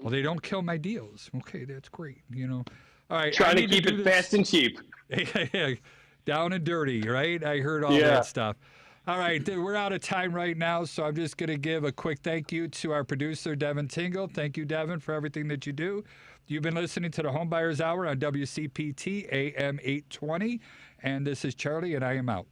[SPEAKER 1] Well, they don't kill my deals. Okay, that's great. All right.
[SPEAKER 3] Trying
[SPEAKER 1] I
[SPEAKER 3] to
[SPEAKER 1] need
[SPEAKER 3] keep
[SPEAKER 1] do
[SPEAKER 3] it
[SPEAKER 1] this.
[SPEAKER 3] fast and cheap.
[SPEAKER 1] Down and dirty, right? I heard all
[SPEAKER 3] Yeah.
[SPEAKER 1] that stuff. All right, we're out of time right now, so I'm just going to give a quick thank you to our producer, Devin Tingle. Thank you, Devin, for everything that you do. You've been listening to the Homebuyers Hour on WCPT AM 820, and this is Charlie, and I am out.